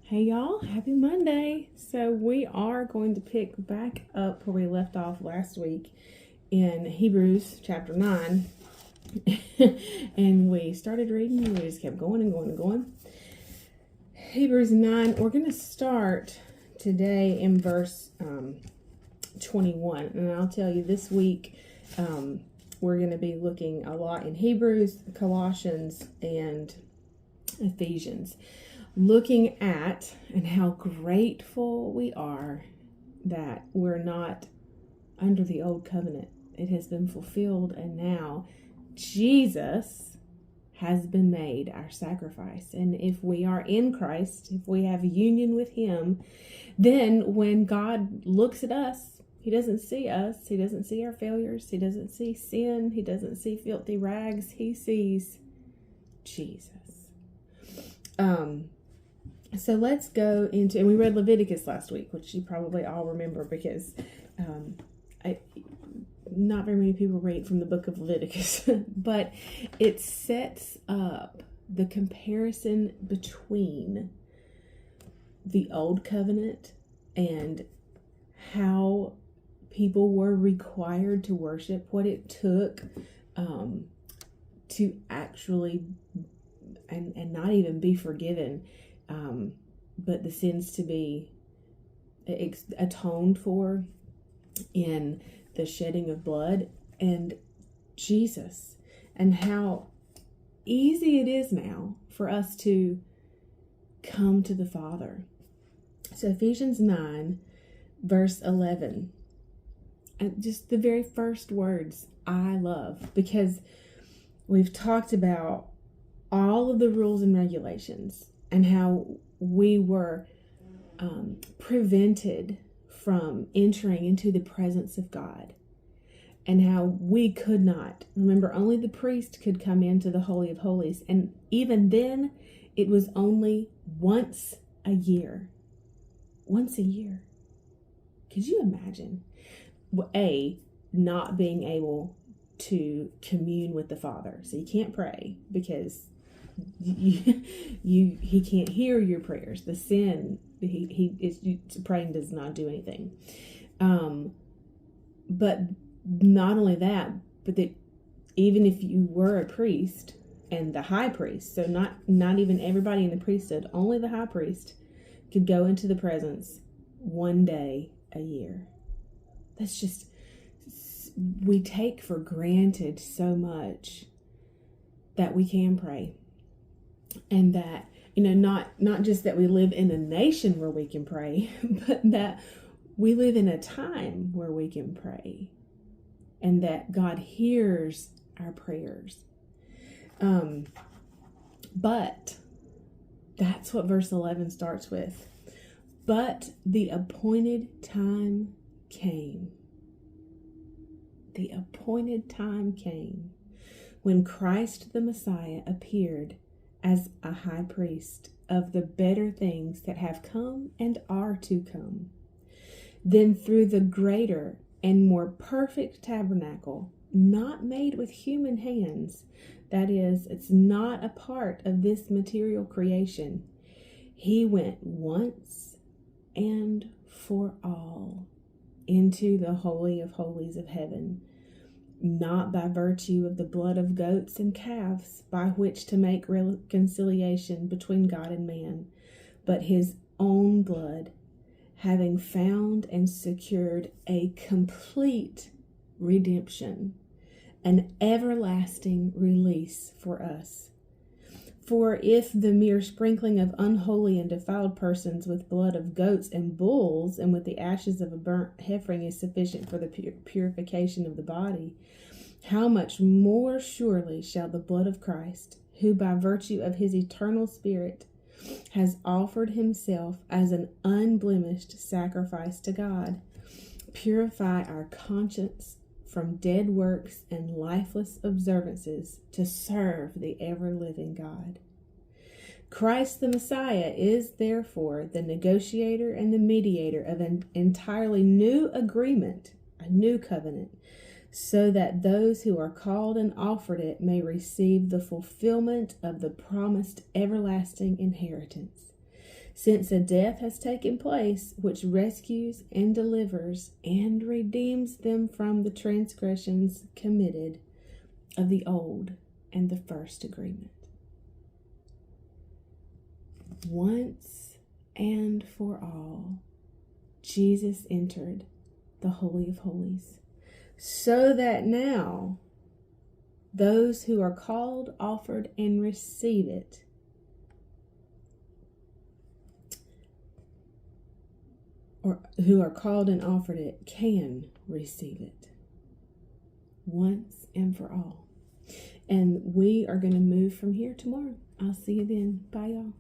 Hey y'all, happy Monday. So we are going to pick back up where we left off last week in Hebrews chapter 9. And we started reading and we just kept going and going and going. Hebrews 9, we're going to start today in verse 21. And I'll tell you this week we're going to be looking a lot in Hebrews, Colossians, and Ephesians. Looking at and how grateful we are that we're not under the old covenant. It has been fulfilled, and now Jesus has been made our sacrifice. And if we are in Christ, if we have union with Him, then when God looks at us, He doesn't see us. He doesn't see our failures. He doesn't see sin. He doesn't see filthy rags. He sees Jesus. So let's go into, and we read Leviticus last week, which you probably all remember because not very many people read from the book of Leviticus, but it sets up the comparison between the old covenant and how people were required to worship, what it took to actually and not even be forgiven, but the sins to be atoned for in the shedding of blood, and Jesus, and how easy it is now for us to come to the Father. So Ephesians 9 verse 11, and just the very first words I love, because we've talked about all of the rules and regulations and how we were prevented from entering into the presence of God, and how we could not. Remember, only the priest could come into the Holy of Holies, and even then it was only once a year. Once a year. Could you imagine not being able to commune with the Father? So you can't pray because he can't hear your prayers. The sin, praying does not do anything. But not only that, but that even if you were a priest and the high priest, so not even everybody in the priesthood, only the high priest could go into the presence one day a year. That's just, we take for granted so much that we can pray. And that, not just that we live in a nation where we can pray, but that we live in a time where we can pray, and that God hears our prayers. But that's what verse 11 starts with. But the appointed time came. The appointed time came when Christ the Messiah appeared as a high priest of the better things that have come and are to come. Then through the greater and more perfect tabernacle, not made with human hands, that is, it's not a part of this material creation, He went once and for all into the Holy of Holies of heaven, not by virtue of the blood of goats and calves by which to make reconciliation between God and man, but His own blood, having found and secured a complete redemption, an everlasting release for us. For if the mere sprinkling of unholy and defiled persons with blood of goats and bulls and with the ashes of a burnt heifer is sufficient for the purification of the body, how much more surely shall the blood of Christ, who by virtue of His eternal Spirit has offered Himself as an unblemished sacrifice to God, purify our conscience from dead works and lifeless observances to serve the ever-living God. Christ the Messiah is therefore the negotiator and the mediator of an entirely new agreement, a new covenant, so that those who are called and offered it may receive the fulfillment of the promised everlasting inheritance. since a death has taken place which rescues and delivers and redeems them from the transgressions committed of the old and the first agreement. Once and for all, Jesus entered the Holy of Holies, so that now those who are called, offered, and receive it or who are called and offered it can receive it once and for all. And we are going to move from here tomorrow. I'll see you then. Bye, y'all.